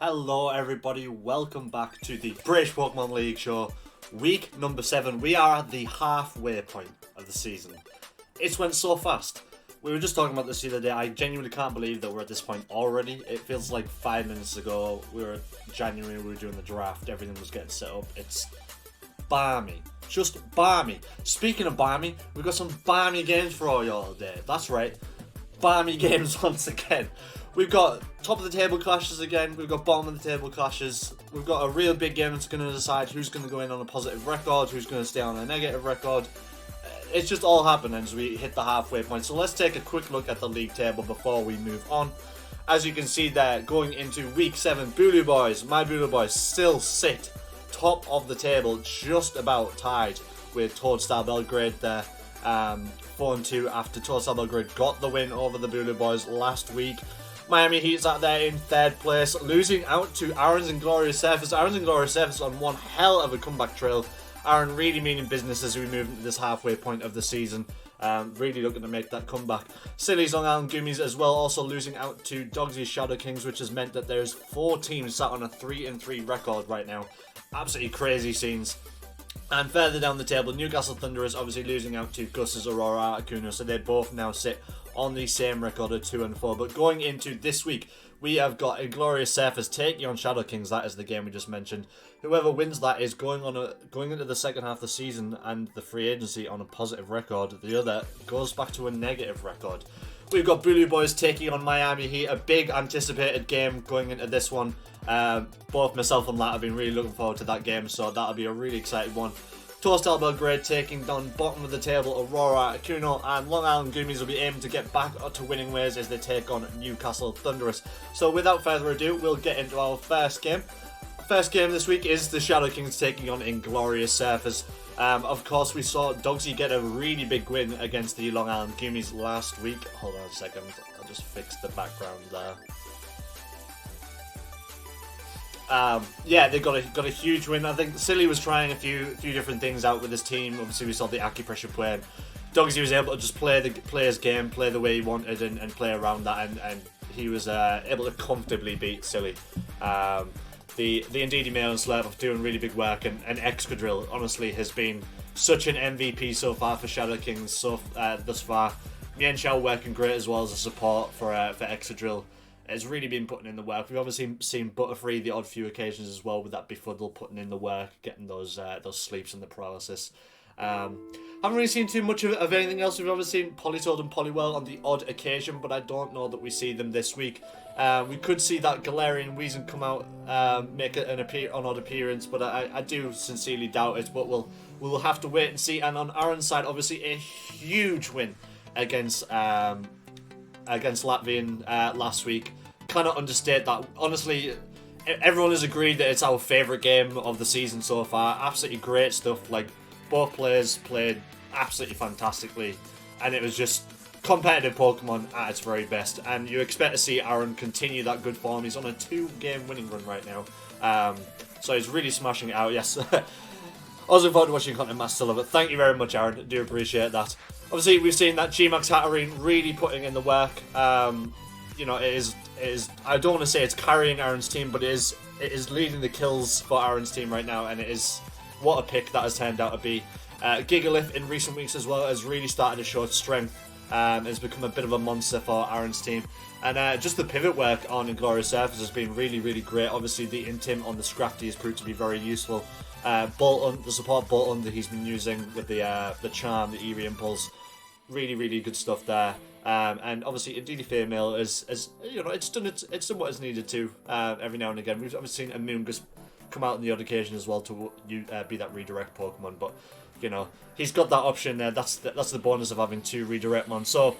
Hello everybody, welcome back to the British Pokemon League show, week number 7. We are at the halfway point of the season. It's went so fast. We were just talking about this the other day. I genuinely can't believe that we're at this point already. It feels like 5 minutes ago, we were January, we were doing the draft, everything was getting set up. It's balmy. Just balmy. Speaking of balmy, we've got some balmy games for all y'all today. That's right, balmy games once again. We've got top of the table clashes again, we've got bottom of the table clashes, we've got a real big game that's going to decide who's going to go in on a positive record, who's going to stay on a negative record. It's just all happening as we hit the halfway point. So let's take a quick look at the league table before we move on. As you can see there, going into week 7, Bulu Boys, my Bulu Boys still sit top of the table, just about tied with Toadstar Belgrade there. 4-2 after Toadstar Belgrade got the win over the Bulu Boys last week. Miami Heat's out there in 3rd place, losing out to Aaron's Inglorious Surface. Aaron's Inglorious Surface on one hell of a comeback trail. Aaron really meaning business as we move into this halfway point of the season. Really looking to make that comeback. Silly's Long Island Goomies as well, also losing out to Dogsy's ShadowKings, which has meant that there's 4 teams sat on a 3-3 record right now. Absolutely crazy scenes. And further down the table, Newcastle Thunduruss obviously losing out to Gus's Aurora Articuno, so they both now sit on the same record of 2-4. But going into this week, we have got Inglorious Surface taking on ShadowKings. That is the game we just mentioned. Whoever wins that is going into the second half of the season and the free agency on a positive record. The other goes back to a negative record. We've got Bulu Boys taking on Miami Heat, a big anticipated game going into this one. Both myself and Lat have been really looking forward to that game, so that'll be a really exciting one. Toadstar Belgrade taking down bottom of the table Aurora Articuno, and Long Island Goomies will be aiming to get back to winning ways as they take on Newcastle Thunduruss. So without further ado, we'll get into our first game. First game this week is the ShadowKings taking on Inglorious Surface. Of course, we saw Dogsy get a really big win against the Long Island Goomies last week. Hold on a second, I'll just fix the background there. Yeah, they got a huge win. I think Silly was trying a few different things out with his team. Obviously, we saw the acupressure play. Dogsy was able to just play his game, play the way he wanted, and play around that, and he was able to comfortably beat Silly. The Indeedee Mail and Slurp are doing really big work, and Excadrill honestly has been such an MVP so far for ShadowKings thus far. Mienshao working great as well as a support for Excadrill. Has really been putting in the work. We've obviously seen Butterfree the odd few occasions as well with that Befuddle putting in the work, getting those sleeps and the paralysis. Haven't really seen too much of anything else. We've obviously seen Politoed and Poliwell on the odd occasion, but I don't know that we see them this week. We could see that Galarian Weezing come out, make an odd appearance, but I do sincerely doubt it. But we'll have to wait and see. And on Aaron's side, obviously a huge win against Latvian last week. Cannot understate that. Honestly, everyone has agreed that it's our favourite game of the season so far. Absolutely great stuff. Like, both players played absolutely fantastically, and it was just competitive Pokemon at its very best. And you expect to see Aaron continue that good form. He's on a 2-game winning run right now, so he's really smashing it out. Yes. I was looking forward to watching content, Master Love it. Thank you very much, Aaron. I do appreciate that. Obviously, we've seen that G-Max Hatterene really putting in the work. It is. I don't want to say it's carrying Aaron's team, but it is leading the kills for Aaron's team right now, and it is what a pick that has turned out to be. Gigalith in recent weeks as well has really started to show its strength. Has become a bit of a monster for Aaron's team, and just the pivot work on Inglorious Surface has been really, really great. Obviously, the Intim on the Scrafty has proved to be very useful. The support Bolton that he's been using with the Charm, the Eerie Impulse, really, really good stuff there. And obviously, Indeedee Female is it's done what it's needed to every now and again. We've obviously seen Amoongus come out on the odd occasion as well to be that redirect Pokemon, but he's got that option there. That's the bonus of having 2 redirect mon. So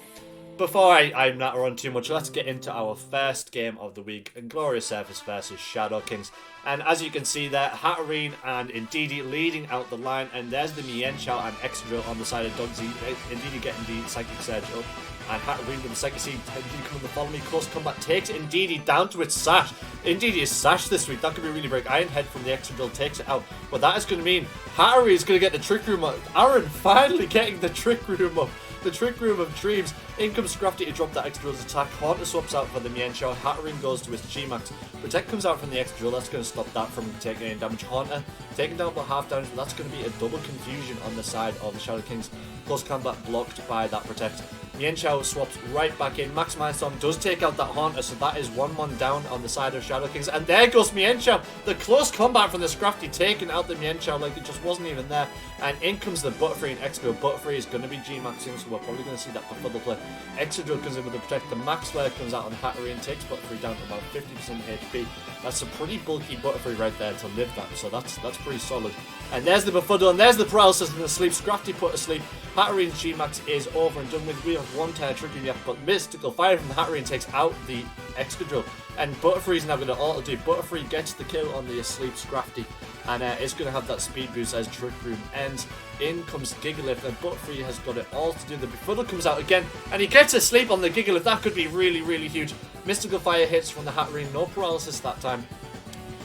before I natter on too much, let's get into our first game of the week: Inglorious Surface versus ShadowKings. And as you can see there, Hatterene and Indeedee leading out the line, and there's the Mienshao and Excadrill on the side of Dogsy. Indeedee getting the Psychic Surge up. And Hatterene with the second seed, Indeedee coming to follow me. Close combat takes Indeedee down to its sash. Indeedee is sash this week. That could be really big. Iron Head from the extra drill takes it out. But that is going to mean Hatterene is going to get the Trick Room up. Aaron finally getting the Trick Room up. The Trick Room of Dreams. In comes Scrafty to drop that extra drill's attack. Haunter swaps out for the Mienshao. Hatterene goes to his G-Max. Protect comes out from the extra drill. That's going to stop that from taking any damage. Haunter taking down about half damage, but that's going to be a double confusion on the side of the ShadowKings. Close combat blocked by that Protect. Mienshao swaps right back in. Max Milestone does take out that Haunter, so that is 1-1 down on the side of ShadowKings. And there goes Mienshao. The close combat from the Scrafty taking out the Mienshao like it just wasn't even there. And in comes the Butterfree and Extra. Butterfree is going to be G-Maxing, so we're probably going to see that before the play. Extra Drill comes in with the Protect. The Max Flare comes out on Hatterene and takes Butterfree down to about 50% HP. That's a pretty bulky Butterfree right there to live that, so that's pretty solid. And there's the Befuddle, and there's the Paralysis and the Sleep. Scrafty put to sleep. Hatterene's G-Max is over and done with. We have one Trick Room left, but Mystical Fire from the Hatterene takes out the Extra Drill. And Butterfree's now going to auto-do. Butterfree gets the kill on the Asleep Scrafty, and it's going to have that speed boost as Trick Room ends. In comes Gigalith, and Butterfree has got it all to do. The Befuddle comes out again, and he gets asleep on the Gigalith. That could be really, really huge. Mystical Fire hits from the Hatterene, no paralysis that time.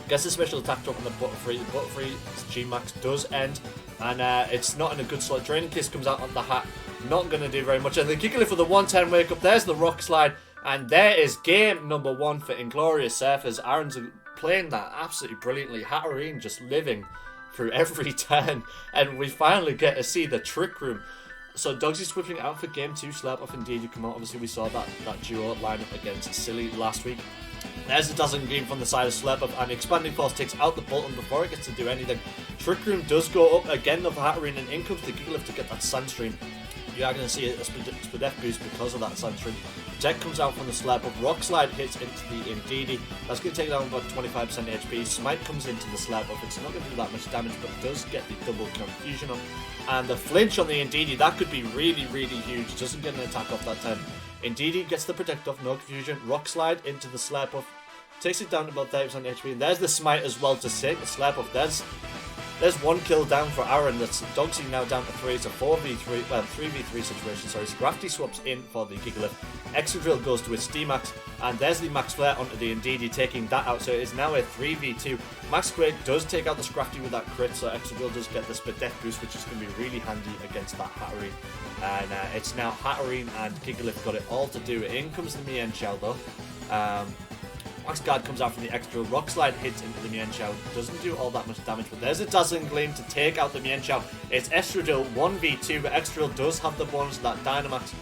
Gets a special attack drop on the Butterfree. The Butterfree's G-Max does end, and it's not in a good slot. Draining Kiss comes out on the Hat, not going to do very much. And the Gigalith for the 110 wake up. There's the Rock Slide, and there is game number 1 for Inglorious Surfers. Aaron's playing that absolutely brilliantly. Hatterene just living through every turn, and we finally get to see the Trick Room. So Dogsy's switching out for game 2. Slap off Indeedee come out. Obviously we saw that duo lineup against Silly last week. There's the Dazzling Gleam from the side of Slap Up, and Expanding Force takes out the Bolton before it gets to do anything. Trick Room does go up again of Hatterene, and in comes the Gigalith to get that Sandstream. You are going to see a Spadef boost because of that Sandstream. Protect comes out from the Slap Up. Rock Slide hits into the Indeedee. That's going to take down about 25% HP. Smite comes into the Slap Up. It's not going to do that much damage, but it does get the double confusion up. And the flinch on the Indeedee, that could be really, really huge. Doesn't get an attack off that time. Indeedee gets the Protect off, no confusion. Rock Slide into the Slap Up. Takes it down to about 30% HP. And there's the Smite as well to take the Slap Up. There's one kill down for Aaron. That's Dogsy now down to 3. It's a 4v3, well, 3v3 situation. Sorry, Scrafty swaps in for the Gigalith. Extra Drill goes to his D-Max, and there's the Max Flare onto the Indeedee, taking that out. So it is now a 3v2. Max Quake does take out the Scrafty with that crit, so Extra Drill does get the Spadef boost, which is going to be really handy against that Hatterene. And it's now Hatterene and Gigalith got it all to do. In comes the Mienshao though. Max Guard comes out from the Extra Drill. Rock Slide hits into the Mienshao. Doesn't do all that much damage, but there's a Dazzling Gleam to take out the Mienshao. It's Extra Drill 1v2, but Extra Drill does have the bonus of that Dynamax.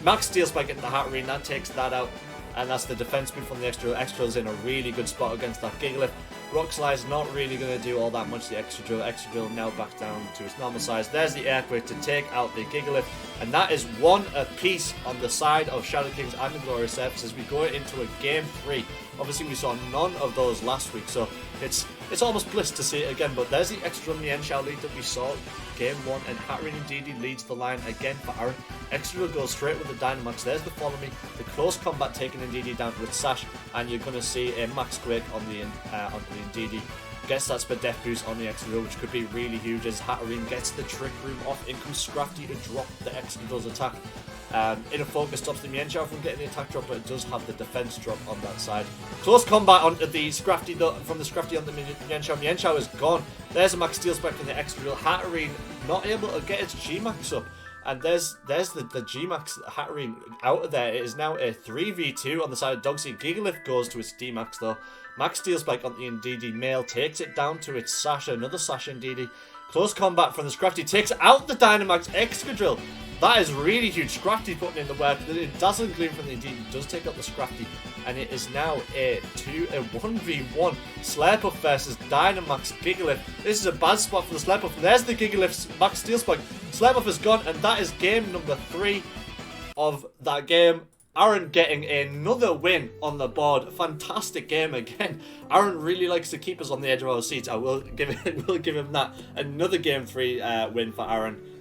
Max Steel Spike into the Hatterene, that takes that out. And that's the defense move from the Extra Drill. Extra Drill's in a really good spot against that Gigalith. Rock Slide's not really going to do all that much, the Extra Drill. Extra Drill now back down to its normal size. There's the Earthquake to take out the Gigalith. And that is 1 apiece on the side of ShadowKings and Inglorious Surfers as we go into a game 3. Obviously we saw none of those last week, so it's almost bliss to see it again. But there's the Extra Drill Mienshao lead that we saw game 1, and Hatterene Indeedee leads the line again for Aaron. Extra Drill goes straight with the Dynamax. There's the Follow Me, the close combat taking Indeedee down with Sash, and you're going to see a Max Quake on the Indeedee. Gets that Spadef boost on the Extra Drill, which could be really huge as Hatterene gets the Trick Room off. In comes Scrafty to drop the Extra Drill's attack. Inner Focus stops the Mienshao from getting the attack drop, but it does have the defense drop on that side. Close combat onto the Scrafty though, from the Scrafty onto the Mienshao. Mienshao is gone. There's a Max Steel Spike from the Extra Drill. Hatterene not able to get its G-Max up. And there's the G-Max Hatterene out of there. It is now a 3v2 on the side of Dogsy. Gigalith goes to its D-Max though. Max Steel Spike on the Indeedee male takes it down to its Sasha. Another Sasha Indeedee. Close combat from the Scrafty takes out the Dynamax Extra Drill. That is really huge. Scrafty putting in the work. The Dazzling Gleam from the Indeedee does take out the Scrafty, and it is now a 1v1 Slurpuff versus Dynamax Gigalith. This is a bad spot for the Slurpuff. There's the Gigalith's Max Steel Spike. Slurpuff is gone, and that is game number 3 of that game. Aaron getting another win on the board. Fantastic game again. Aaron really likes to keep us on the edge of our seats. I will give him that. Another game 3 win for Aaron.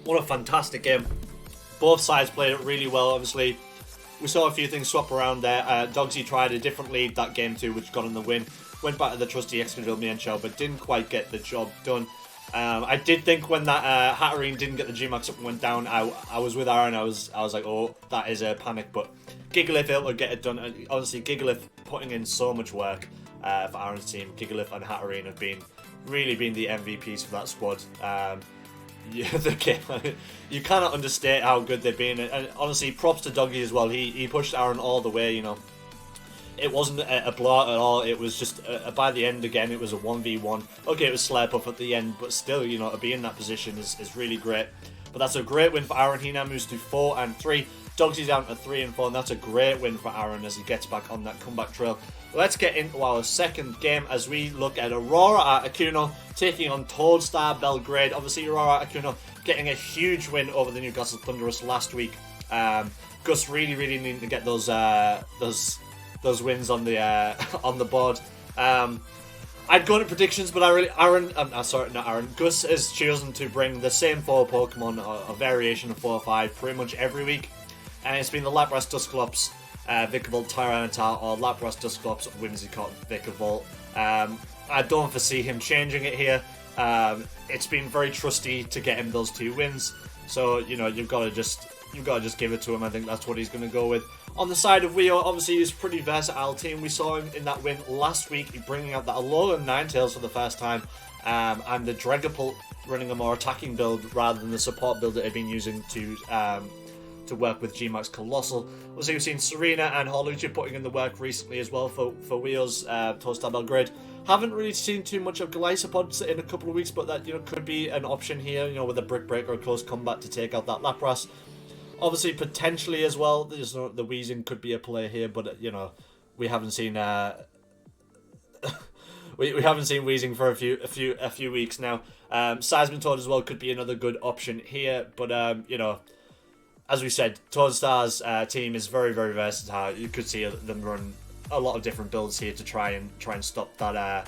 What a fantastic game. Both sides played it really well, obviously. We saw a few things swap around there. Dogsy tried a different lead that game too, which got him the win. Went back to the trusty Extra Drill Mienshao, but didn't quite get the job done. I did think when that Hatterene didn't get the G-Max up and went down, I was with Aaron. I was like, oh, that is a panic. But Gigalith able to get it done. And honestly, Gigalith putting in so much work for Aaron's team. Gigalith and Hatterene have really been the MVPs for that squad. You cannot understate how good they've been. And honestly, props to Doggy as well. He pushed Aaron all the way, you know. It wasn't a blowout at all. It was just, by the end again, it was a 1v1. Okay, it was Slurpuff at the end, but still, you know, to be in that position is really great. But that's a great win for Aaron. He now moves to 4 and 3. Dogsy's down to 3 and 4, and that's a great win for Aaron as he gets back on that comeback trail. Let's get into our second game as we look at Aurora Articuno taking on Toadstar Belgrade. Obviously, Aurora Articuno getting a huge win over the Newcastle Thunderus last week. Gus really needing to get those wins on the board. I'd go into predictions, but Gus has chosen to bring the same 4 Pokemon, a variation of 4 or 5, pretty much every week. And it's been the Lapras, Dusclops, Vikavolt, Tyranitar, or Lapras, Dusclops, Whimsicott, Vikavolt. I don't foresee him changing it here. It's been very trusty to get him those 2 wins. So, you know, you've got to just give it to him. I think that's what he's going to go with. On the side of Wio, obviously he's a pretty versatile team. We saw him in that win last week, bringing out that Alolan Ninetales for the first time, and the Dragapult running a more attacking build rather than the support build that he'd been using to work with G-Max Colossal. Also, we've seen Serena and Horlucha putting in the work recently as well for Wio's Toadstar Belgrade. Haven't really seen too much of Golisopod in a couple of weeks, but that, you know, could be an option here, you know, with a Brick Breaker or Close Combat to take out that Lapras. Obviously, potentially as well, the Weezing could be a play here, but you know, we haven't seen we haven't seen Weezing for a few weeks now. Seismitoad as well could be another good option here, but you know, as we said, Toadstar's team is very versatile. You could see them run a lot of different builds here to try and stop that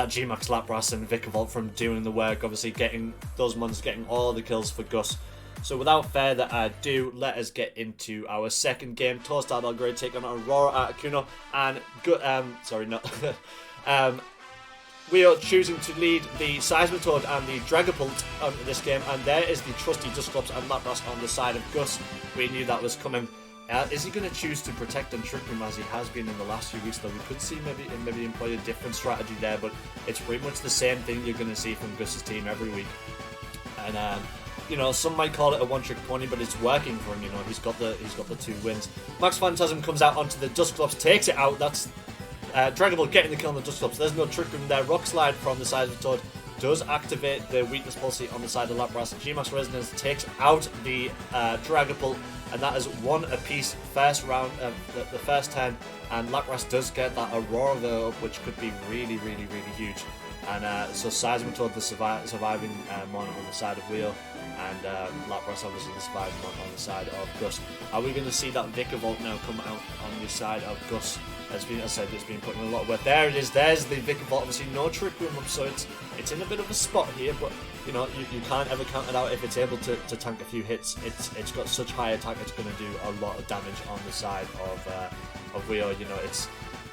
G-Max Lapras and Vikavolt from doing the work. Obviously, getting those monsters, getting all the kills for Gus. So without further ado, let us get into our second game. Toadstar Belgrade take on Aurora Articuno, and we are choosing to lead the Seismitoad and the Dragapult in this game, and there is the trusty Dusclops and Lapras on the side of Gus. We knew that was coming. Is he going to choose to protect and trick him as he has been in the last few weeks? Though we could see maybe employ a different strategy there, but it's pretty much the same thing you're going to see from Gus's team every week. And you know, some might call it a one-trick pony, but it's working for him. You know, he's got the 2 wins. Max Phantasm comes out onto the Dusclops, takes it out. That's Dragapult getting the kill on the Dusclops. There's no trick room there. Rock Slide from the side of the Toad does activate the Weakness Pulse on the side of Lapras. G-Max Resonance takes out the Dragapult, and that is 1 apiece first round, the first turn. And Lapras does get that Aurora though, which could be really huge. And so Seismitoad, the surviving mon on the side of Wheel, and Lapras obviously the surviving mon on the side of Gus. Are we going to see that Vikavolt now come out on the side of Gus? As I said, it's been putting in a lot of work. There it is. There's the Vikavolt. Obviously, no Trick Room up, so it's in a bit of a spot here. But you know, you can't ever count it out if it's able to tank a few hits. It's got such high attack. It's going to do a lot of damage on the side of Wheel. You know,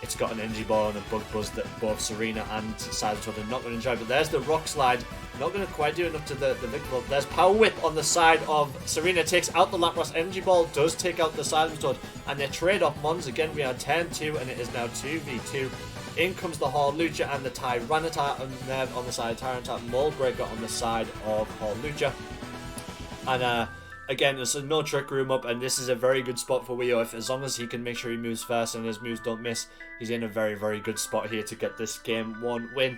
it's got an Energy Ball and a Bug Buzz that both Serena and Seismitoad are not going to enjoy. But there's the Rock Slide. Not going to quite do enough to the Vikavolt. There's Power Whip on the side of Serena. Takes out the Lapras. Energy Ball does take out the Seismitoad. And they trade off Mons. Again, we are 10-2 and it is now 2v2. In comes the Horlucha and the Tyranitar on the side of Tyranitar. Mold Breaker on the side of Horlucha. And again, there's no Trick Room up, and this is a very good spot for Wio. As long as he can make sure he moves first and his moves don't miss, he's in a very good spot here to get this game 1 win.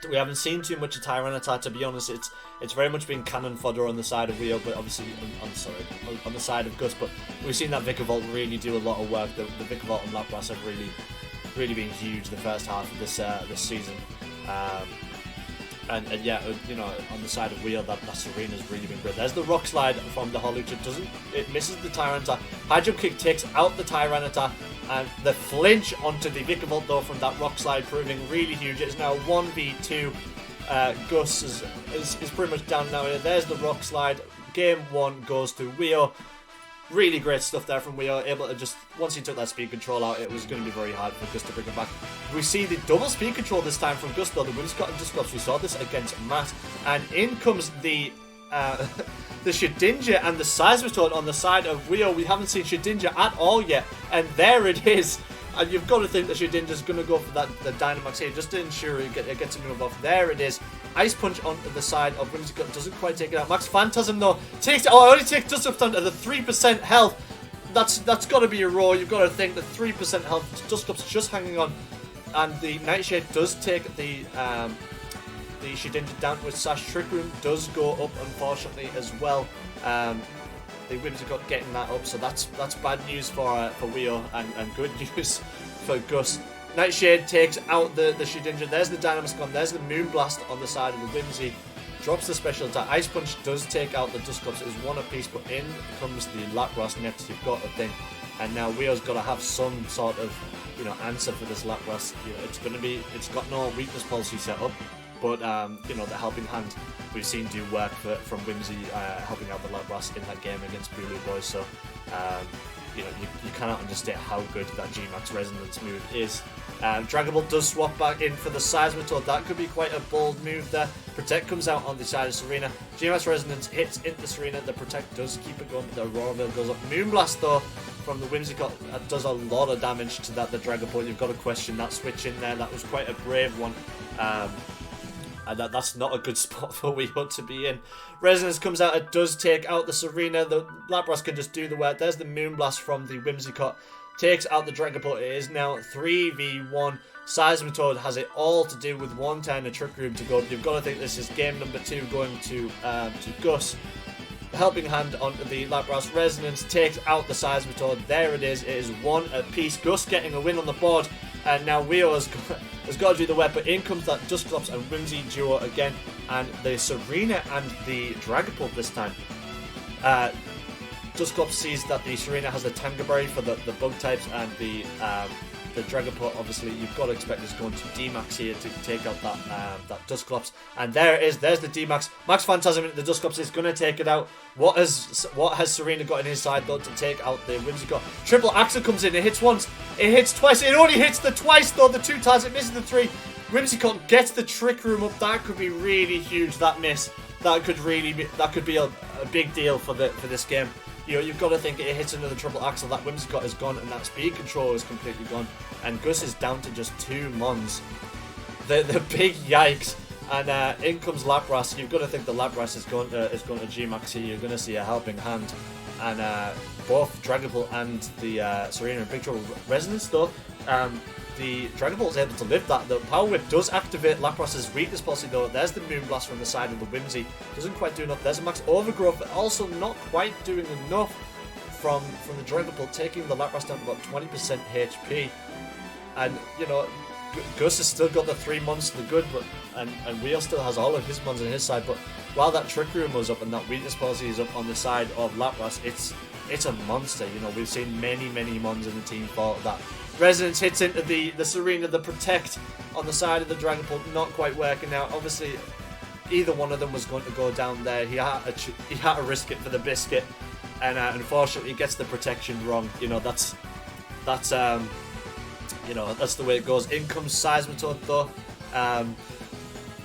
We haven't seen too much of Tyranitar, to be honest. It's very much been cannon fodder on the side of Wio, but obviously on the side of Gus. But we've seen that Vikavolt really do a lot of work. The Vikavolt and Lapras have really been huge the first half of this season. And yeah, you know, on the side of Wheel, that Serena's really been great. There's the Rock Slide from the Horlucha. It misses the Tyranitar. Hydro Kick takes out the Tyranitar, and the flinch onto the Vikavolt though from that Rock Slide proving really huge. It's now 1v2. Gus is pretty much down now. There's the Rock Slide. Game 1 goes to Wheel. Really great stuff there from Weo, able to just, once he took that speed control out, it was going to be very hard for Gus to bring it back. We see the double speed control this time from Gus though, the Whimsicott and Dusclops. We saw this against Matt, and in comes the the Shedinja and the Seismitoad on the side of Weo. We haven't seen Shedinja at all yet, and there it is. And you've got to think that Shedinja's going to go for the Dynamax here, just to ensure it gets a move off. There it is. Ice Punch onto the side of Whimsicott, doesn't quite take it out. Max Phantasm though, takes it. Oh, it only takes Dusclops down to the 3% health. That's got to be a roar. You've got to think that 3% health. Dusclops just hanging on. And the Nightshade does take the Shedinja down with Sash. Trick Room does go up, unfortunately, as well. The Whimsicott getting that up, so that's bad news for Weo and good news for Gus. Nightshade takes out the Shedinja. There's the Dynamax gone. There's the Moonblast on the side of the Whimsy. Drops the special attack. Ice Punch does take out the Dusclops. It is one apiece, but in comes the Lapras next. You've got to think, and now Weo's got to have some sort of answer for this Lapras. It's got no weakness policy set up. But, the helping hand we've seen do work from Whimsy helping out the Lapras in that game against Bulu Boys. So, you cannot understate how good that G-Max Resonance move is. Dragapult does swap back in for the Seismitoad. That could be quite a bold move there. Protect comes out on the side of Serena. G-Max Resonance hits into Serena. The Protect does keep it going, but the Auroraville goes up. Moonblast, though, from the Whimsicott does a lot of damage to the Dragapult. You've got to question that switch in there. That was quite a brave one. And that's not a good spot for Weo to be in. Resonance comes out. It does take out the Serena. The Lapras can just do the work. There's the Moonblast from the Whimsicott. Takes out the Dragapult. It is now 3v1. Seismitoad has it all to do with one turn of Trick Room to go. You've got to think this is game number 2 going to Gus. The helping hand onto the Lapras. Resonance takes out the Seismitoad. There it is. It is one apiece. Gus getting a win on the board. And now Weo has got to do the work, but in comes that Dusclops and Whimsy duo again, and the Serena and the Dragapult this time. Dusclops sees that the Serena has a Tangaberry for the bug types, and the Dragapult, obviously, you've got to expect is going to D-Max here to take out that Dusclops. And there it is. There's the D-Max. Max Phantasm into the Dusclops is going to take it out. What has Serena got in his side, though, to take out the Whimsicott? Triple Axle comes in. It hits once. It hits twice. It only hits the twice, though. The 2 times. It misses the 3. Whimsicott gets the Trick Room up. That could be really huge, that miss. That could be a big deal for this game. You've got to think it hits another triple axle. That Whimsicott is gone, and that speed control is completely gone. And Gus is down to just 2 mons. The big yikes. And in comes Lapras. You've got to think the Lapras is going to G-Max here. You're going to see a helping hand. And both Dragapult and the Serena in big trouble. Resonance, though. The Dragapult is able to live that. The Power Whip does activate Lapras' weakness policy, though. There's the Moonblast from the side of the Whimsy. Doesn't quite do enough. There's a Max Overgrowth, but also not quite doing enough from the Dragapult, taking the Lapras down to about 20% HP. And, Gus has still got the 3 months to the good, but and Weo still has all of his mons on his side. But while that Trick Room was up and that weakness policy is up on the side of Lapras, it's a monster. We've seen many mons in the team for that. Resonance hits into the Serena, the Protect on the side of the Dragapult, not quite working out. Obviously, either one of them was going to go down there. He had to risk it for the biscuit, and unfortunately, he gets the protection wrong. That's the way it goes. In comes Seismitoad, though.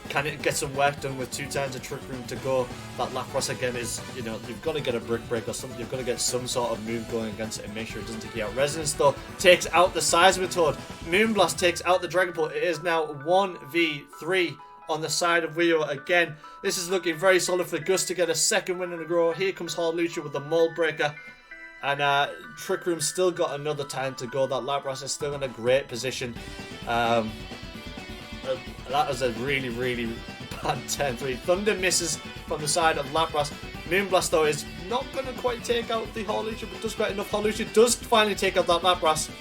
Can it get some work done with 2 turns of Trick Room to go? That Lapras again is, you've got to get a Brick Break or something. You've got to get some sort of move going against it and make sure it doesn't take you out. Resonance, though, takes out the Seismitoad. Moonblast takes out the Dragapult. It is now 1v3 on the side of Weo again. This is looking very solid for Gus to get a 2nd win in a row. Here comes Hawlucha with the Mold Breaker. And Trick Room's still got another time to go. That Lapras is still in a great position. That was a really bad turn 3. Thunder misses from the side of Lapras. Moonblast, though, is not going to quite take out the Hawlucha, but does quite enough. Hawlucha does finally take out that Lapras.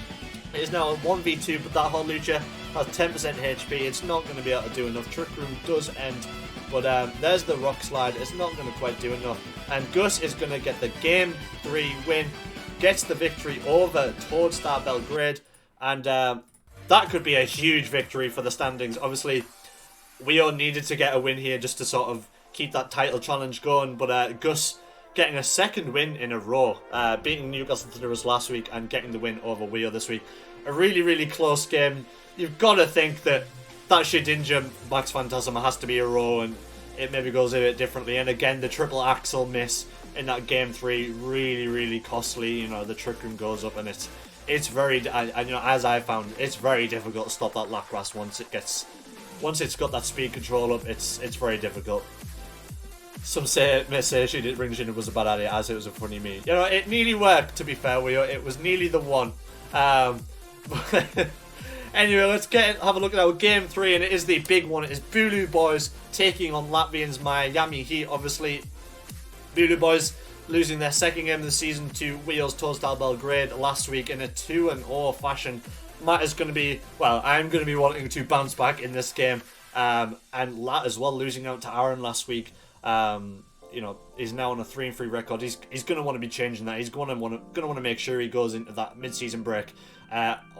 It is now a 1v2, but that Hawlucha has 10% HP. It's not going to be able to do enough. Trick Room does end, but there's the Rock Slide. It's not going to quite do enough. And Gus is going to get the Game 3 win. Gets the victory over towards that Belgrade. And that could be a huge victory for the standings. Obviously, Weo needed to get a win here just to sort of keep that title challenge going. But Gus getting a second win in a row, beating Newcastle Thunderus last week and getting the win over Weo this week. A really, really close game. You've got to think that Shedinja Max Phantasm has to be a row, and it maybe goes a bit differently. And again, the triple axle miss in that game 3, really, really costly. You know, the Trick Room goes up, and it's very, and you know, as I found, it's very difficult to stop that Lapras once it's got that speed control up. It's very difficult. Some may say she didn't ring Shin was a bad idea, as it was a funny meme. You know, it nearly worked, to be fair with you. It was nearly the one. Anyway, let's have a look at our game 3, and it is the big one. It is Bulu Boys taking on Latvians Miami Heat. Obviously, Bulu Boys losing their second game of the season to Weo's Toastal Belgrade last week in a 2-0 fashion. Matt is going to be, well, I'm going to be wanting to bounce back in this game. And Lat as well, losing out to Aaron last week. You know, he's now on a 3-3 record. He's going to want to be changing that. He's going to want to make sure he goes into that mid-season break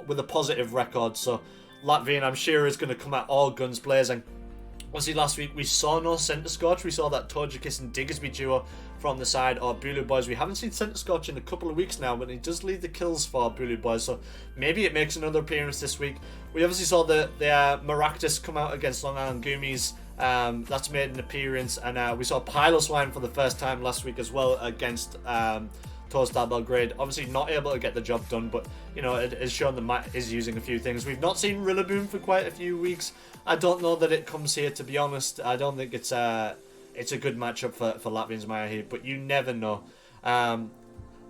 with a positive record. So Latvian, I'm sure, is going to come out all guns blazing. Obviously, last week we saw no centre scotch. We saw that Togekiss and Diggersby duo from the side of Bulu Boys. We haven't seen centre scotch in a couple of weeks now, but he does lead the kills for Bulu Boys. So maybe it makes another appearance this week. We obviously saw the Maractus come out against Long Island Goomies. That's made an appearance, and we saw Piloswine for the first time last week as well against Toastal Belgrade. Obviously not able to get the job done, but you know, it has shown that Matt is using a few things. We've not seen Rillaboom for quite a few weeks. I don't know that it comes here, to be honest. I don't think it's a good matchup for Latvians Miami Heat, but you never know.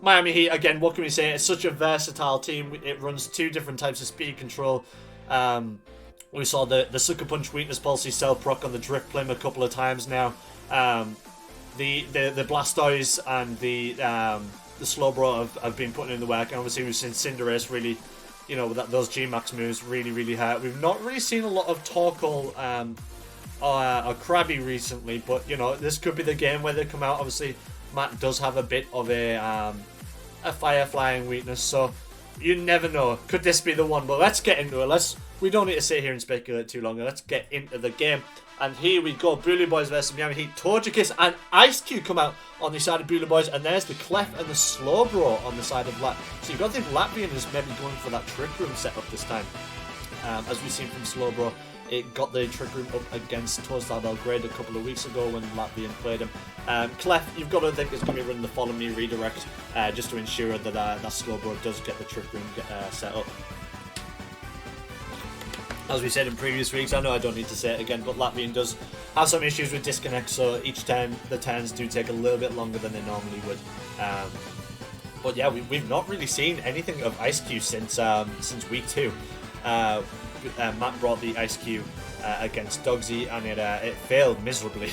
Miami Heat, again, what can we say? It's such a versatile team. It runs 2 different types of speed control. We saw the Sucker Punch Weakness Policy self-proc on the Drift Plim a couple of times now. The Blastoise and the Slowbro have been putting in the work, and obviously we've seen Cinderace really, you know, with those G-Max moves really, really hurt. We've not really seen a lot of Torkoal or Krabby recently, but you know, this could be the game where they come out. Obviously, Matt does have a bit of a fire flying weakness, so you never know. Could this be the one? But let's get into it. We don't need to sit here and speculate too long. Let's get into the game. And here we go. Bulu Boys versus Miami Heat. Togekiss and Ice Cube come out on the side of Bulu Boys. And there's the Clef and the Slowbro on the side of Lat. So you've got to think Latvian is maybe going for that Trick Room setup this time. As we've seen from Slowbro, it got the Trick Room up against Toastal Belgrade a couple of weeks ago when Latvian played him. Clef, you've got to think is going to be running the Follow Me redirect just to ensure that that Slowbro does get the Trick Room set up. As we said in previous weeks, I know I don't need to say it again, but Latvian does have some issues with disconnect, so each time the turns do take a little bit longer than they normally would. But yeah, we've not really seen anything of Ice Cube since week 2. Matt brought the Ice Cube against Dogsy, and it failed miserably.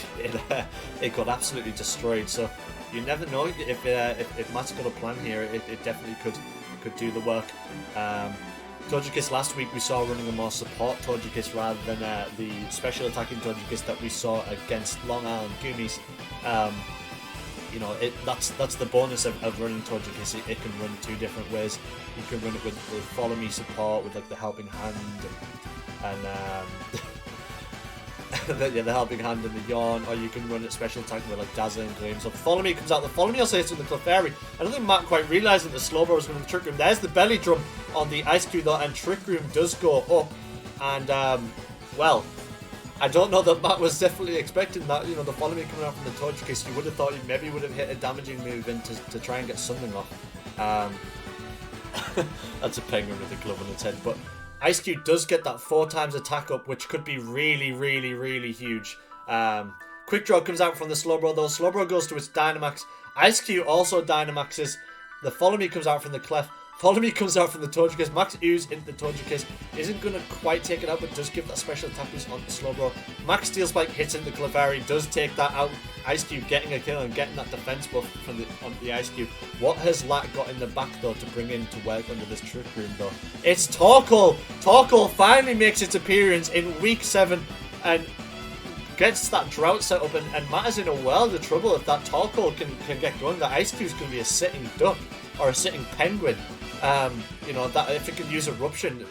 It got absolutely destroyed. So you never know if Matt's got a plan here. It definitely could do the work. Togekiss last week we saw running a more support Togekiss rather than the special attacking Togekiss that we saw against Long Island Goomies. You know, that's the bonus of running Togekiss. It can run 2 different ways. You can run it with Follow Me support, with like the Helping Hand and the Helping Hand and the Yawn, or you can run it special attack with like Dazzle and Gleam. So Follow Me comes out. The Follow Me also hits with the Clefairy. I don't think Matt quite realised that the Slowbro was running the Trick Room. There's the Belly Drum on the Ice Cube though, and Trick Room does go up. And well, I don't know that Matt was definitely expecting that. You know, the Follow Me coming out from the Togekiss, you would have thought he maybe would have hit a damaging move in to try and get something off. That's a penguin with a glove on its head, but Ice Cube does get that 4 times attack up, which could be really, really, really huge. Quick Draw comes out from the Slowbro though. Slowbro goes to its Dynamax. Ice Cube also Dynamaxes. The Follow Me comes out from the Clef. Follow Me comes out from the Togekiss. Max Ooze into the Togekiss. Isn't going to quite take it out, but does give that special attack boost on the Slowbro. Max Steel Spike hits into the Clefairy. Does take that out. Ice Cube getting a kill and getting that defense buff from on the Ice Cube. What has Lat got in the back though to bring in to work under this Trick Room though? It's Torkoal. Torkoal finally makes its appearance in week 7 and gets that drought set up, and Matt is in a world of trouble if that Torkoal can get going. That Ice Cube's going to be a sitting duck or a sitting penguin. You know, that if it can use Eruption,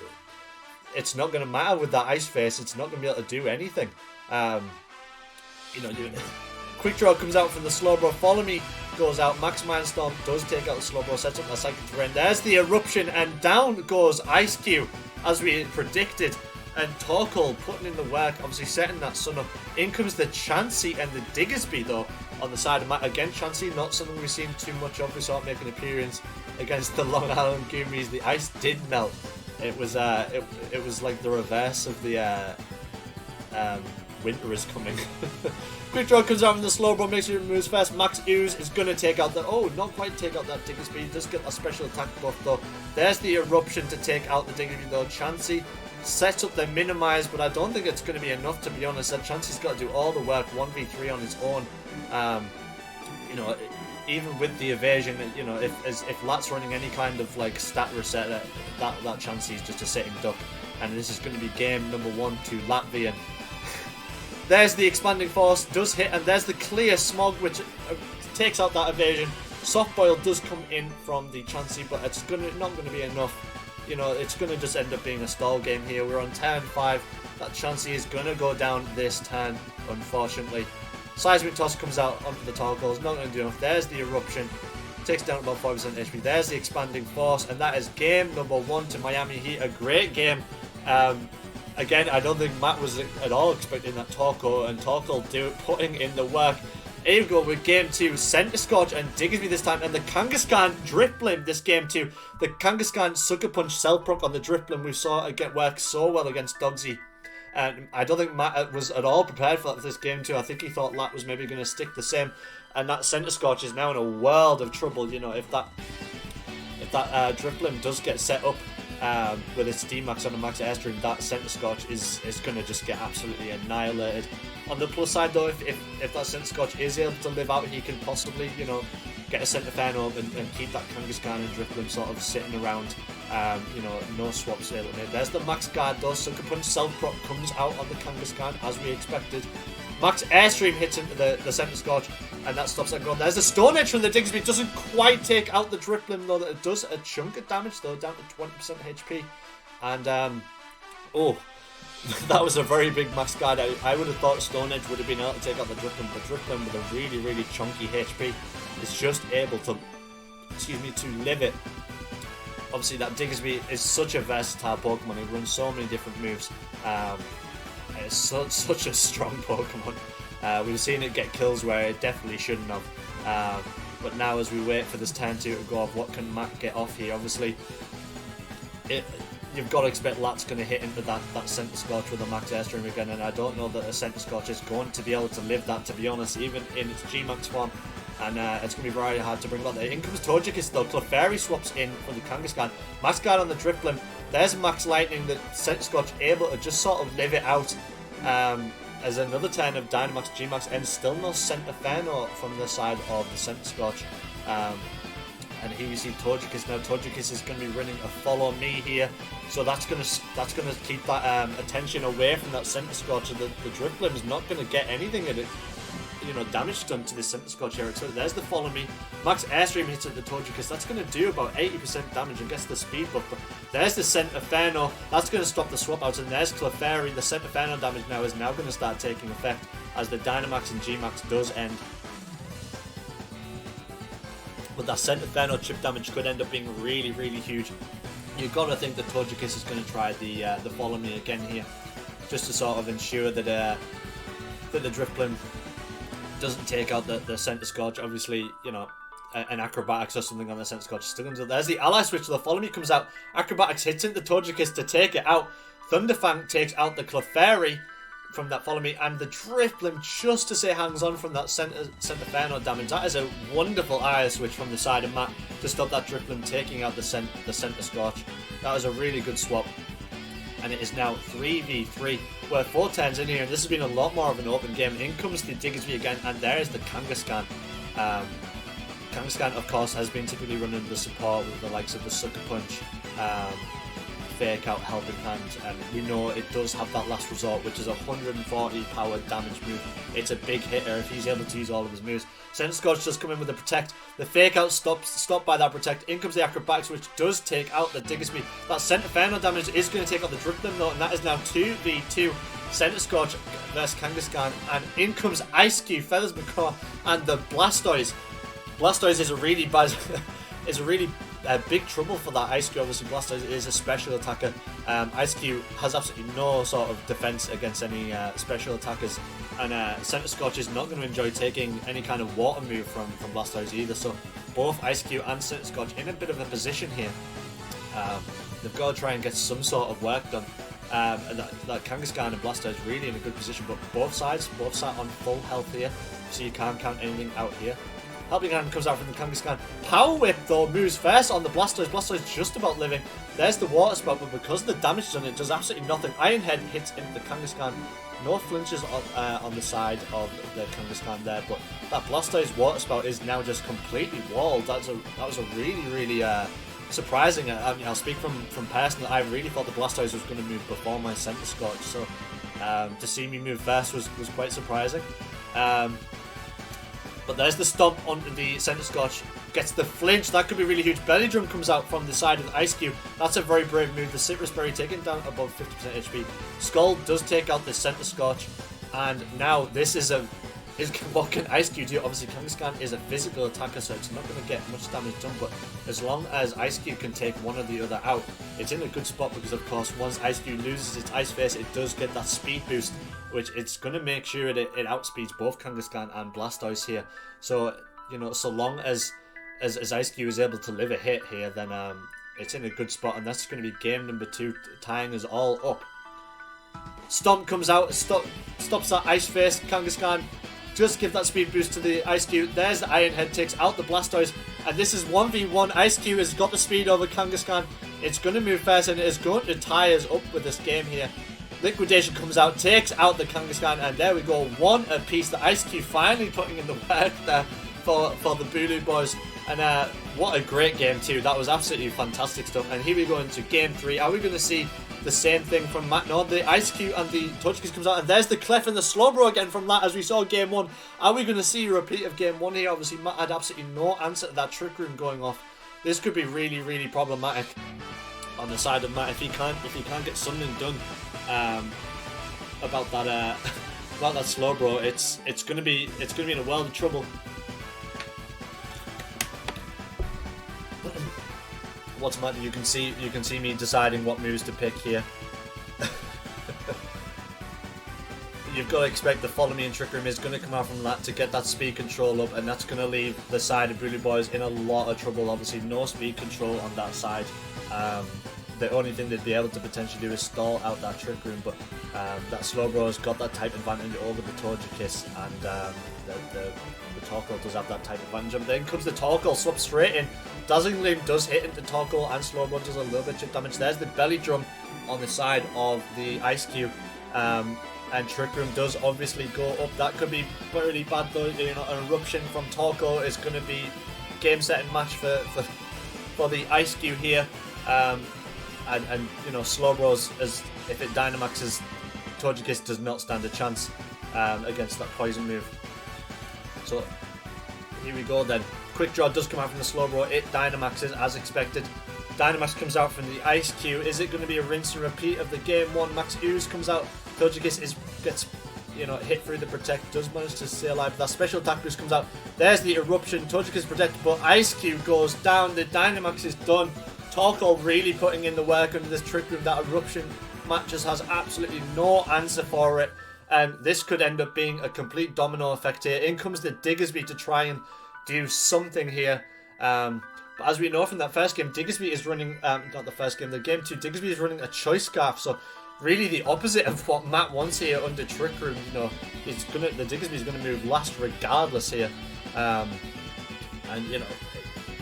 it's not going to matter with that Ice Face. It's not going to be able to do anything. You know, Quick Draw comes out from the Slowbro. Follow Me goes out. Max Mindstorm does take out the Slowbro, sets up that Psychic Terrain. There's the Eruption, and down goes Ice Cube, as we predicted. And Torkoal putting in the work, obviously setting that Sun up. In comes the Chansey and the Diggersby, though, on the side of Matt. Again, Chansey, not something we've seen too much of. We saw it make an appearance against the Long Island Goomies. The ice did melt. It was like the reverse of the winter is coming. Quick Draw comes out from the Slowbro, makes sure it moves fast. Max Ooze is going to take out the... Oh, not quite take out that Diggersby. He does get a special attack buff, though. There's the Eruption to take out the Diggersby, though. Chansey sets up the Minimize, but I don't think it's going to be enough, to be honest. Chansey's got to do all the work 1v3 on his own. You know, even with the evasion, you know, if Lat's running any kind of like stat reset, that Chansey's just a sitting duck. And this is going to be game number 1 to Latvian. There's the Expanding Force, does hit, and there's the Clear Smog, which takes out that evasion. Soft Boil does come in from the Chansey, but it's not going to be enough. You know, it's going to just end up being a stall game here. We're on turn 5. That Chansey is going to go down this turn, unfortunately. Seismic Toss comes out onto the Torkoal. It's not going to do enough. There's the Eruption. Takes down about 5% HP. There's the Expanding Force. And that is game number 1 to Miami Heat. A great game. Again, I don't think Matt was at all expecting that Torkoal, and Torkoal putting in the work. Here we go with game 2. Center Scorch and Diggersby this time, and the Kangaskhan Drifblim this game 2. The Kangaskhan Sucker Punch Cell Proc on the Drifblim. We saw it work so well against Dogsy. And I don't think Matt was at all prepared for this game 2. I think he thought Lat was maybe going to stick the same. And that Center Scorch is now in a world of trouble. You know, if that Drifblim does get set up with its D-Max on the Max Airstream, that Center Scorch is going to just get absolutely annihilated. On the plus side, though, if that Center Scorch is able to live out, he can possibly, you know, get a Center Fan up and keep that Kangaskhan and Drifblim sort of sitting around. You know, no swaps there. There's the Max Guard, though. Sucker Punch Self Proc comes out on the Kangaskhan, as we expected. Max Airstream hits into the Center Scorch, and that stops that going. There's the Stone Edge from the Diggersby. Doesn't quite take out the Drifblim, though. It does a chunk of damage, though, down to 20% HP. And, oh, that was a very big Max Guard. I would have thought Stone Edge would have been able to take out the Drifblim, but Drifblim with a really, really chunky HP is just able to, to live it. Obviously, that Diggersby is such a versatile Pokemon. It runs so many different moves. It's such a strong Pokemon. We've seen it get kills where it definitely shouldn't have. But now, as we wait for this turn 2 to go off, what can Matt get off here? Obviously, you've got to expect Lat's going to hit into that Center Scorch with a Max Airstream again, and I don't know that a Center Scorch is going to be able to live that, to be honest, even in its G-Max form. And it's going to be very hard to bring back there. In comes Togekiss, though. Clefairy swaps in for the Kangaskhan. Max Guard on the Drifblim. There's Max Lightning, the Center Scorch able to just sort of live it out. As another turn of Dynamax, G-Max, and still no Center Fano from the side of the Center Scorch. And here you see Togekiss. Now Togekiss is going to be running a Follow Me here, so that's going to keep that attention away from that Center Scorch. The Drifblim is not going to get anything at it, you know, damage done to the Center Scorch here. So there's the Follow Me. Max Airstream hits at the Togekiss. That's going to do about 80% damage and gets the speed buff. But there's the Center Fano. That's going to stop the swap outs. And there's Clefairy. The Center Fano damage now is going to start taking effect as the Dynamax and G-Max does end. But that Center Fano chip damage could end up being really, really huge. You've got to think that Togekiss is going to try the Follow Me again here, just to sort of ensure that the Drifblim doesn't take out the Center Scorch. Obviously, you know, an Acrobatics or something on the Center Scorch still comes out. There's the Ally Switch. The Follow Me comes out. Acrobatics hits into the Togekiss to take it out. Thunderfang takes out the Clefairy from that Follow Me, and the Drifblim just to say hangs on from that Center Fano damage. That is a wonderful Ally Switch from the side of Matt to stop that Drifblim taking out the Center Scorch. That was a really good swap. And it is now 3v3. We're 4 turns in here, and this has been a lot more of an open game. In comes the Diggersby again, and there is the Kangaskhan. Kangaskhan, of course, has been typically running the support with the likes of the Sucker Punch, Fake Out, Helping Hand, and we know it does have that last resort, which is a 140 power damage move. It's a big hitter if he's able to use all of his moves. Center Scorch does come in with the Protect. The Fake Out stopped by that Protect. In comes the Acrobatics, which does take out the Diggersby. That Center Fano damage is going to take out the Drifblim, though, and that is now 2v2. Center Scorch versus Kangaskhan, and in comes Ice Cube, Feathers Macaw, and the Blastoise. Blastoise is a really bad, is a really big trouble for that Ice Cube. Obviously, Blastoise is a special attacker. Ice Cube has absolutely no sort of defense against any special attackers, and Centiskorch is not going to enjoy taking any kind of water move from Blastoise either. So both Ice Cube and Centiskorch in a bit of a position here. They've got to try and get some sort of work done. And that Kangaskhan and Blastoise really in a good position, but both sat on full health here, so you can't count anything out here. Helping Hand comes out from the Kangaskhan. Power Whip though moves first on the Blastoise. Blastoise just about living. There's the Water Spout, but because of the damage done, it does absolutely nothing. Iron Head hits into the Kangaskhan. No flinches on the side of the Kangaskhan there, but that Blastoise Water Spout is now just completely walled. That was a really surprising. I mean, I'll speak from personal. I really thought the Blastoise was going to move before my Centiskorch, so to see me move first was quite surprising. But there's the stomp onto the Centiskorch. Gets the flinch. That could be really huge. Belly Drum comes out from the side of the Ice Cube. That's a very brave move. The Citrus Berry taking down above 50% HP. Skull does take out the Centiskorch. And now this is what can Ice Cube do? Obviously, Kangaskhan is a physical attacker, so it's not going to get much damage done. But as long as Ice Cube can take one or the other out, it's in a good spot because, of course, once Ice Cube loses its Ice Face, it does get that speed boost, which it's going to make sure that it outspeeds both Kangaskhan and Blastoise here. So, you know, so long as Ice Cube is able to live a hit here, then it's in a good spot, and that's going to be game number 2, tying us all up. Stomp comes out, stops that Ice Face. Kangaskhan just give that speed boost to the Ice Cube. There's the Iron Head, takes out the Blastoise, and this is 1v1. Ice Cube has got the speed over Kangaskhan. It's going to move fast, and it is going to tie us up with this game here. Liquidation comes out, takes out the Kangaskhan, and there we go, 1 apiece. The Ice Cube finally putting in the work there for the Bulu Boys. And what a great game too. That was absolutely fantastic stuff. And here we go into game 3. Are we going to see the same thing from Matt? No, the Ice Cube and the Touchkiss comes out, and there's the Clef and the Slowbro again from that, as we saw game 1. Are we going to see a repeat of game 1 here? Obviously, Matt had absolutely no answer to that Trick Room going off. This could be really problematic on the side of Matt if he can't get something done about that Slowbro. It's gonna be in a world of trouble. What's the matter? You can see me deciding what moves to pick here. You've got to expect the Follow Me and Trick Room is going to come out from that to get that speed control up, and that's going to leave the side of Bulu Boys in a lot of trouble. Obviously, no speed control on that side. The only thing they'd be able to potentially do is stall out that Trick Room, but that Slowbro has got that type advantage over the Togekiss, and the Torkoal does have that type advantage. And then comes the Torkoal, swaps straight in. Dazzling Gleam does hit into Torkoal, and Slowbro does a little bit of damage. There's the Belly Drum on the side of the Ice Cube, and Trick Room does obviously go up. That could be pretty bad though. You know, an eruption from Torkoal is going to be game-setting match for the Ice Cube here. And you know, Slowbro's, as if it Dynamaxes, Togekiss does not stand a chance against that poison move. So here we go then. Quick Draw does come out from the Slowbro. It Dynamaxes as expected. Dynamax comes out from the Ice Cube. Is it going to be a rinse and repeat of the game 1? Max Ooze comes out. Togekiss gets, you know, hit through the Protect. Does manage to stay alive. That special attack boost comes out. There's the Eruption. Togekiss protected, but Ice Cube goes down. The Dynamax is done. Torkoal really putting in the work under this Trick Room. That Eruption matches has absolutely no answer for it, and this could end up being a complete domino effect here. In comes the Diggersby to try and do something here. But as we know from that first game, Diggersby is running, not the first game, the game 2, Diggersby is running a Choice Scarf, so really the opposite of what Matt wants here under Trick Room. You know, the Diggersby is going to move last regardless here. And you know,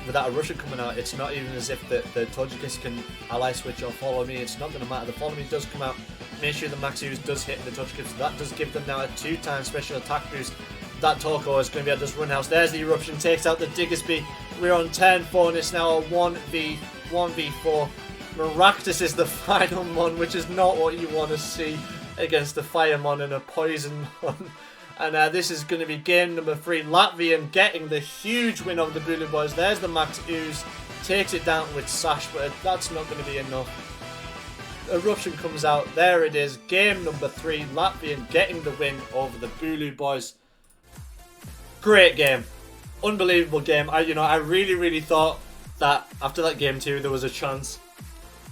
with that Eruption coming out, it's not even as if the Togekiss can ally switch or Follow Me. It's not going to matter. The Follow Me does come out. Make sure the Max Ooze does hit in the Togekiss. So that does give them now a 2-time special attack boost. That Torkoal is going to be able to just run house. There's the Eruption, takes out the Diggersby. We're on turn 4 and it's now a 1v4. Maractus is the final one, which is not what you want to see against a Firemon and a Poisonmon. And this is going to be game number 3. Latvian getting the huge win over the Bulu Boys. There's the Max Ooze. Takes it down with Sash, but that's not going to be enough. Eruption comes out. There it is. Game number 3. Latvian getting the win over the Bulu Boys. Great game. unbelievable game. I really thought that after that game 2 there was a chance,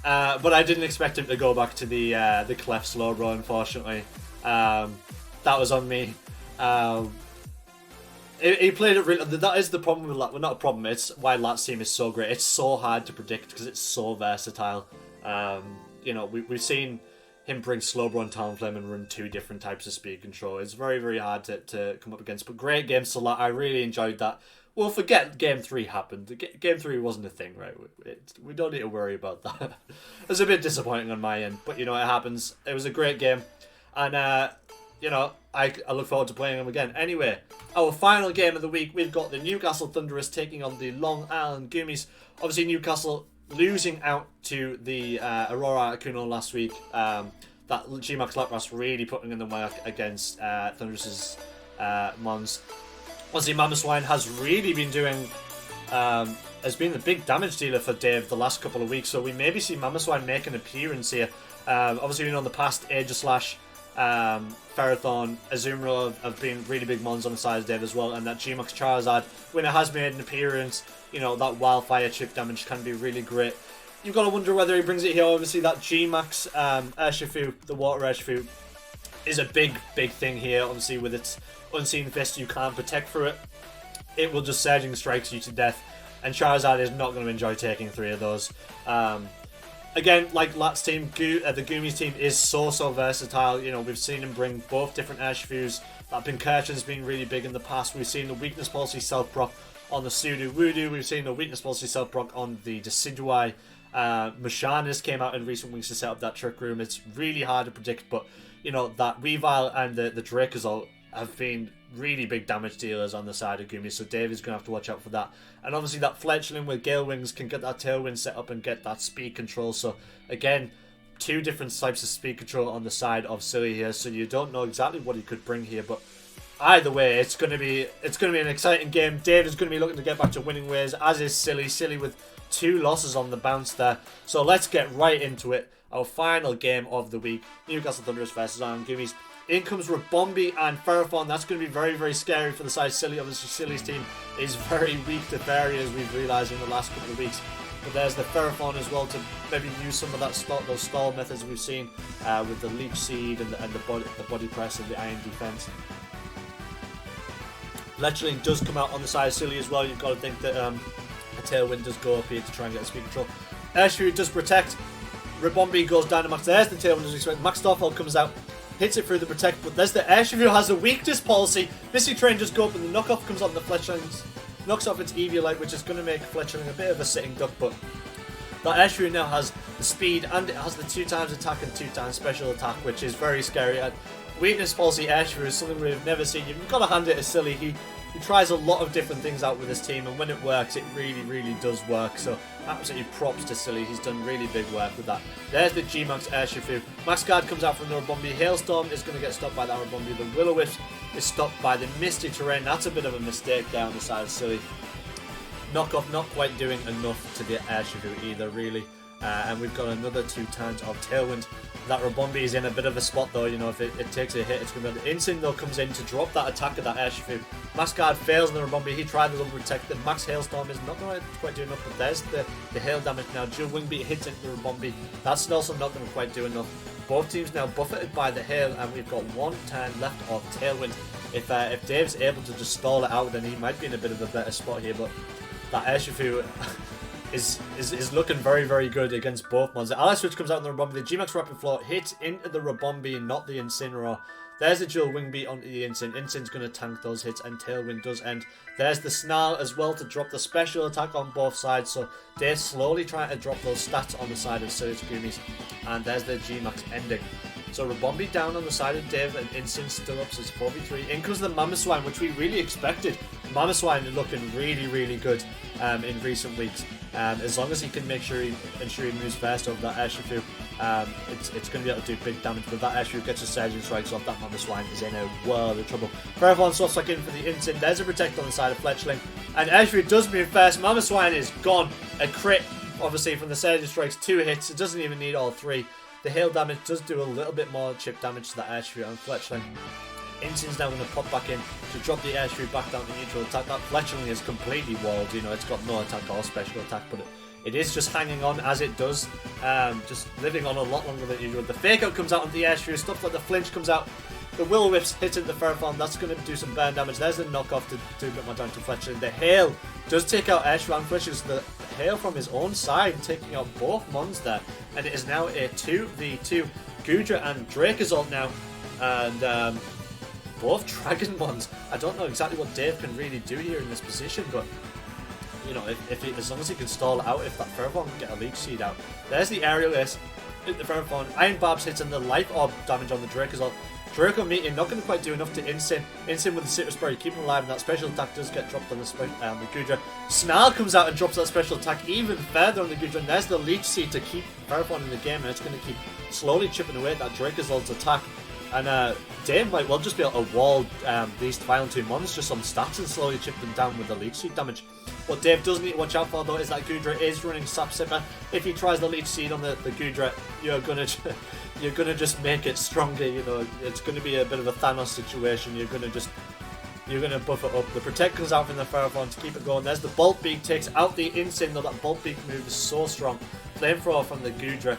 but I didn't expect him to go back to the cleft slow bro. Unfortunately, that was on me. He played it really. That is the problem with Lat. Well, not a problem. It's why Lat's team is so great. It's so hard to predict because it's so versatile. We've seen him bring Slowbro and Talonflame and run 2 different types of speed control. It's very hard to come up against. But great games to Lat. I really enjoyed that. Well, forget Game 3 happened. Game 3 wasn't a thing, right? We don't need to worry about that. It was a bit disappointing on my end, but it happens. It was a great game, and I look forward to playing them again. Anyway, our final game of the week, we've got the Newcastle Thunduruss taking on the Long Island Goomies. Obviously, Newcastle losing out to the Aurora Akuno last week. That Gmax Lapras really putting in the work against Thunduruss's Mons. Obviously, Mamoswine has really been doing, has been the big damage dealer for Dave the last couple of weeks. So we maybe see Mamoswine make an appearance here. Obviously, in the past, Aegislash, Ferrothorn, Azumarill have been really big mons on the side of Dave as well, and that Gmax Charizard, when it has made an appearance, that Wildfire chip damage can be really great. You've got to wonder whether he brings it here. Obviously, that Gmax Urshifu, the Water Urshifu, is a big thing here. Obviously, with its Unseen Fist, you can't protect through it. It will just Surging Strikes you to death, and Charizard is not going to enjoy taking 3 of those. Again, like Lat's team, the Goomies team is so versatile. We've seen him bring both different Urshifus. That Pincurchin's been really big in the past. We've seen the Weakness Policy self-proc on the Sudowoodo. We've seen the Weakness Policy self-proc on the Decidueye. Mashanas came out in recent weeks to set up that Trick Room. It's really hard to predict, but that Weavile and the Dracozole have been really big damage dealers on the side of Goomies, so Dave is going to have to watch out for that. And obviously that Fletchling with Gale Wings can get that Tailwind set up and get that speed control. So again, 2 different types of speed control on the side of Silly here, so you don't know exactly what he could bring here, but either way, it's going to be an exciting game. Dave is going to be looking to get back to winning ways, as is Silly with 2 losses on the bounce there. So let's get right into it. Our final game of the week, Newcastle Thunduruss versus Iron Goomies. In comes Rabombi and Ferrothorn. That's going to be very scary for the side of Silly. Obviously, Silly's team is very weak to Fairy, as we've realised in the last couple of weeks. But there's the Ferrothorn as well to maybe use some of those stall methods we've seen with the Leech Seed and the body press and the Iron Defense. Fletchling does come out on the side of Silly as well. You've got to think that a Tailwind does go up here to try and get a speed control. Urshifu does protect. Rabombi goes down to max. There's the Tailwind as we expect. Max Starfall comes out. Hits it through the protect, but there's the Urshifu has a weakness policy. Misty Train just go up and the knockoff comes on the Fletchlings. Knocks off its Eviolite, which is going to make Fletchling a bit of a sitting duck, but that Urshifu now has the speed and it has the 2 times attack and 2 times special attack, which is very scary. And weakness policy Urshifu is something we've never seen. You've got to hand it to Silly. He tries a lot of different things out with his team, and when it works, it really does work. So absolutely props to Silly. He's done really big work with that. There's the Gmax Urshifu. Max Guard comes out from the Rabombi. Hailstorm is going to get stopped by that Rabombi. The Will-O-Wisp is stopped by the Misty Terrain. That's a bit of a mistake there on the side of Silly. Knockoff not quite doing enough to the Urshifu either, really. And we've got another 2 times of Tailwind. That Rabombi is in a bit of a spot though, if it takes a hit, it's going to be... Instinct though comes in to drop that attack of that Urshifu. Max Guard fails on the Rabombi. He tried the little protect. The Max Hailstorm is not going to quite do enough, but there's the hail damage now. Dual Wing Beat hits into the Rabombi. That's also not going to quite do enough. Both teams now buffeted by the hail, and we've got 1 turn left of Tailwind. If Dave's able to just stall it out, then he might be in a bit of a better spot here, but that Urshifu is looking very good against both mons. The Ally Switch comes out on the Rabombi. The Gmax Rapid Flow hits into the Rabombi and not the Incineroar. There's the dual Wing Beat onto the Incin. Incin's going to tank those hits, and Tailwind does end. There's the Snarl as well to drop the special attack on both sides. So they're slowly trying to drop those stats on the side of Silly Goomies. And there's the Gmax ending. So Rabombi down on the side of Dave, and Incin still up, so it's 4v3. In comes the Mamoswine, which we really expected. Mamoswine looking really good in recent weeks. As long as he can ensure he moves fast over that Urshifu, it's going to be able to do big damage. But that Urshifu gets a Surging Strikes off, that Mamoswine is in a world of trouble. Ferrothorn swaps back in for the Incin. There's a Protect on the side of Fletchling. And Urshifu does move fast. Mamoswine is gone. A crit, obviously, from the Surging Strikes. 2 hits. It doesn't even need all 3. The hail damage does do a little bit more chip damage to that Urshifu and Fletchling. Instin's now going to pop back in to drop the airstream back down to neutral attack. That fletchling is completely walled, you know, it's got no attack or special attack, but it is just hanging on as it does, just living on a lot longer than usual. The fake out comes out on the airstream, stuff like the flinch comes out. The Will-O-Wisps hit into the Ferrothorn, that's going to do some burn damage. There's the knockoff to do a bit more damage to Fletchling. The hail does take out Airstream and Fletchling, the hail from his own side, taking out both Mons there. And it is now a 2v2. Goodra and Dragapult now, and both Dragon Mons. I don't know exactly what Dave can really do here in this position, but you know, as long as he can stall it out, if that Ferrothorn can get a Leech Seed out. There's the Aerial Ace, the Ferrothorn. Iron Barbs hits in the Life Orb damage on the Dragapult. Draco Meeting not going to quite do enough to Insyn. Insyn with the Citrus Berry, keep him alive, and that special attack does get dropped on the Goodra. Snarl comes out and drops that special attack even further on the Goodra, and there's the Leech Seed to keep Ferrothorn in the game, and it's going to keep slowly chipping away at that Dragapult's attack. And Dave might well just be able to wall these final two Mons just on stats and slowly chip them down with the Leech Seed damage. What Dave does need to watch out for though is that Goodra is running Sap Sipper. If he tries the Leech Seed on the Goodra, you're gonna just make it stronger. You know, it's gonna be a bit of a Thanos situation. You're gonna buff it up. The Protect comes out from the Ferrothorn to keep it going. There's the Bolt Beak, takes out the Insyn though. That Bolt Beak move is so strong. Flamethrower from the Goodra,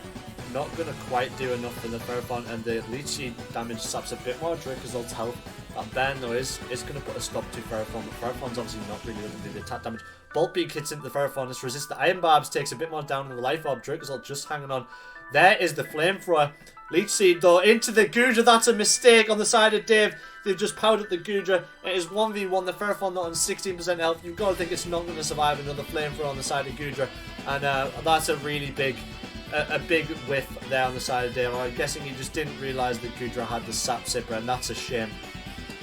not gonna quite do enough for the Ferrothorn, and the Leech Seed damage saps a bit more. Dragapult's health. That burn though is going to put a stop to Ferrothorn, but Ferrothorn's obviously not really going to do the attack damage. Bolt Beak hits into the Ferrothorn, this resists the Iron Barbs, takes a bit more down on the Life Orb. Dragapult just hanging on. There is the Flamethrower. Leech Seed though into the Goodra, that's a mistake on the side of Dave. They've just powdered the Goodra. It is 1v1, the Ferrothorn not on 16% health. You've got to think it's not going to survive another Flamethrower on the side of Goodra, and that's a really big whiff there on the side of Dave. I'm guessing he just didn't realise that Goodra had the Sap Sipper, and that's a shame.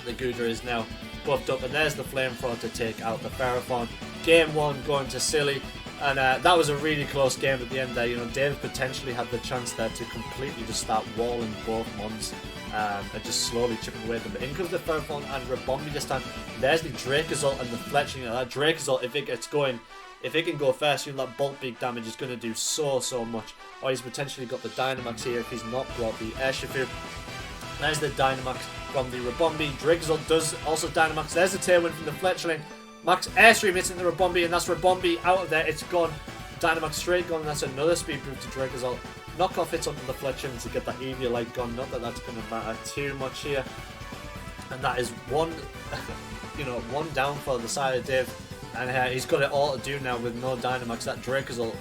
The Goodra is now buffed up, and there's the Flamethrower to take out the Ferrothorn. Game 1 going to Silly, and that was a really close game at the end there. You know, Dave potentially had the chance there to completely just start walling both Mons and just slowly chipping away at them. But in comes the Ferrothorn and Rabombi this time. There's the Dragapult and the Fletchling. That Dragapult, if it gets going, if it can go first, you know, that Bolt Beak damage is going to do so much. Or he's potentially got the Dynamax here if he's not brought the Airshiffu. There's the Dynamax from the Rabombi. Dragapult does also Dynamax. There's the Tailwind from the Fletchling. Max Airstream hits into the Rabombi, and that's Rabombi out of there. It's gone. Dynamax straight gone, and that's another speed boost to Dragapult. Knockoff hits onto the Fletchling to get that Eevee Light gone. Not that that's going to matter too much here. And that is one, one down for the side of Dave. And he's got it all to do now with no Dynamax. That Dragapult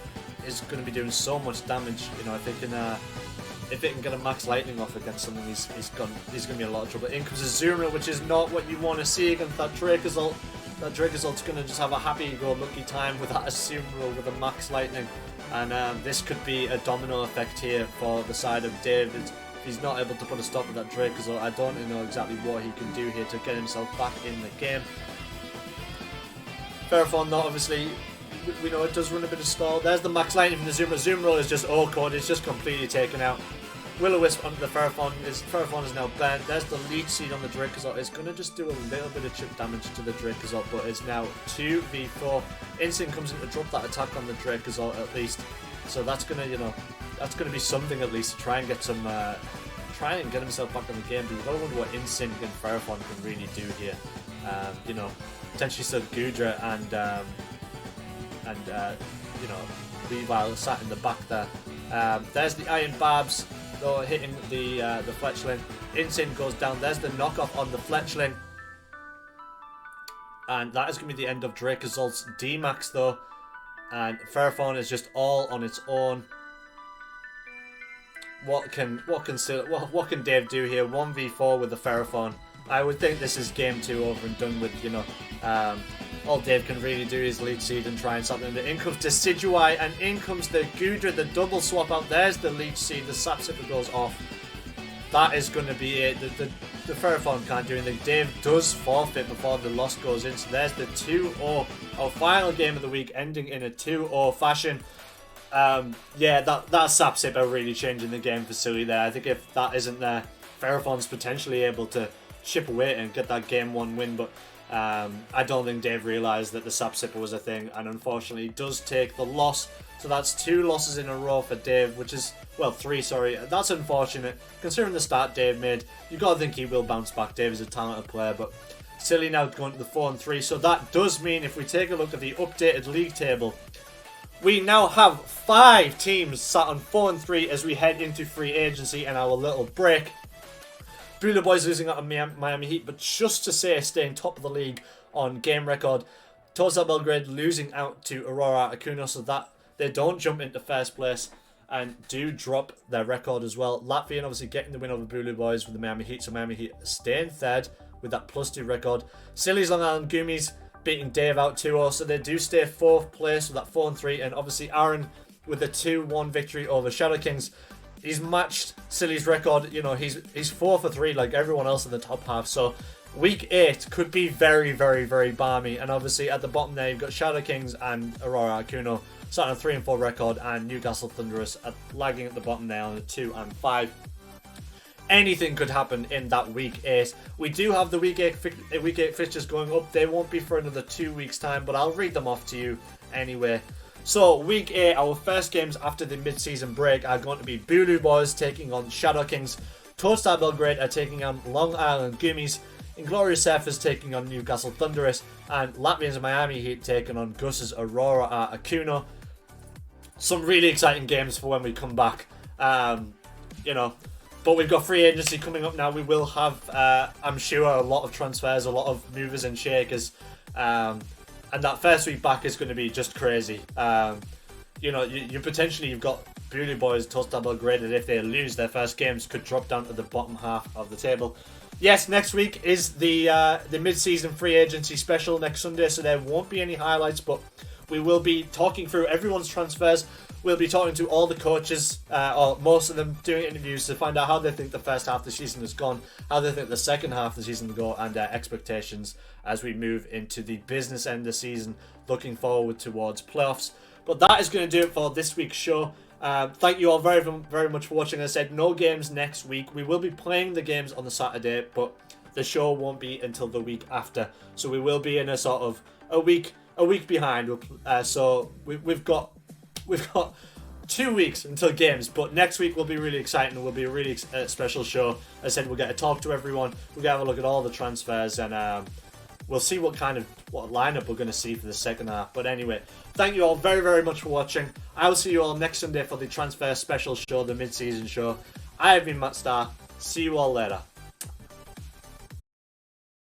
is going to be doing so much damage. You know, if it can get a Max Lightning off against something, he's going to be in a lot of trouble. In comes Azumarill, which is not what you want to see against that Dragapult. That Dragapult's going to just have a happy-go-lucky time with that Azumarill with a Max Lightning. And this could be a domino effect here for the side of Dave. If he's not able to put a stop to that Dragapult, I don't know exactly what he can do here to get himself back in the game. Ferrothorn, though, obviously, we know it does run a bit of stall. There's the Max Lightning from the Azumarill. Azumarill is just O-code, it's just completely taken out. Will-O-Wisp onto the Ferrothorn. Ferrothorn is now burnt. There's the Leech Seed on the Dragapult. It's going to just do a little bit of chip damage to the Dragapult, but it's now 2v4. Instinct comes in to drop that attack on the Dragapult at least. So that's going to, that's going to be something at least to try and get some, try and get himself back in the game. But you've got to wonder what Instinct and Ferrothorn can really do here. Potentially still Goodra and Weavile sat in the back there. There's the Iron Barbs though hitting the Fletchling. Instinct goes down. There's the knockoff on the Fletchling, and that is going to be the end of Dragapult's D-Max though. And Ferrothorn is just all on its own. What can Dave do here? 1v4 with the Ferrothorn. I would think this is game 2 over and done with. All Dave can really do is Leech Seed and try and stop them. In comes Decidueye, and in comes the Goodra, the double swap out. There's the Leech Seed, the Sap Sipper goes off. That is going to be it. The Ferrothorn can't do anything. Dave does forfeit before the loss goes in. So there's the 2-0, our final game of the week, ending in a 2-0 fashion. That Sap Sipper really changing the game for Silly there. I think if that isn't there, Ferrothorn's potentially able to chip away and get that game 1 win, but I don't think Dave realised that the Sap Sipper was a thing, and unfortunately does take the loss. So that's 2 losses in a row for Dave, which is Well, 3, sorry. That's unfortunate. Considering the start Dave made, you've got to think he will bounce back. Dave is a talented player, but silly now going to the 4 and 3. So that does mean if we take a look at the updated league table, we now have 5 teams sat on 4 and 3 as we head into free agency and our little break. Bulu Boys losing out on Miami Heat, but just to say, staying top of the league on game record. Total Belgrade losing out to Aurora Acuna, so that they don't jump into first place and do drop their record as well. Latvian obviously getting the win over Bulu Boys with the Miami Heat, so Miami Heat staying third with that +2 record. Silly's Long Island Goomies beating Dave out 2-0, so they do stay 4th place with that 4 and 3, and obviously Aaron with a 2-1 victory over ShadowKings. He's matched Silly's record. You know, he's 4 for 3 like everyone else in the top half. So week 8 could be very, very, very balmy. And obviously at the bottom there, you've got ShadowKings and Aurora Acuna starting on a 3 and 4 record, and Newcastle Thunderous lagging at the bottom there on a 2 and 5. Anything could happen in that week 8. We do have the week 8 fixtures going up. They won't be for another 2 weeks' time, but I'll read them off to you anyway. So, week 8, our first games after the mid-season break are going to be Bulu Boys taking on ShadowKings, Toadstar Belgrade are taking on Long Island Goomies, Inglorious Surfers taking on Newcastle Thunderous, and Latvians and Miami Heat taking on Gus's Aurora Acuna. Some really exciting games for when we come back, you know. But we've got free agency coming up now. We will have, I'm sure, a lot of transfers, a lot of movers and shakers. And that first week back is going to be just crazy. You know, you've got Bulu Boys, Toadstar Belgrade, that if they lose their first games could drop down to the bottom half of the table. Yes, next week is the mid-season free agency special next Sunday, so there won't be any highlights, but we will be talking through everyone's transfers. We'll be talking to all the coaches, or most of them, doing interviews to find out how they think the first half of the season has gone, how they think the second half of the season will go, and their expectations as we move into the business end of the season, looking forward towards playoffs. But that is going to do it for this week's show. Thank you all very, very much for watching. As I said, no games next week. We will be playing the games on the Saturday, but the show won't be until the week after. So we will be in a sort of a week behind. So we've got 2 weeks until games, but next week will be really exciting. It will be a really special show. As I said, we'll get to talk to everyone. We'll get to have a look at all the transfers, and we'll see what lineup we're going to see for the second half. But anyway, thank you all very, very much for watching. I will see you all next Sunday for the transfer special show, the mid-season show. I have been Matt Starr. See you all later.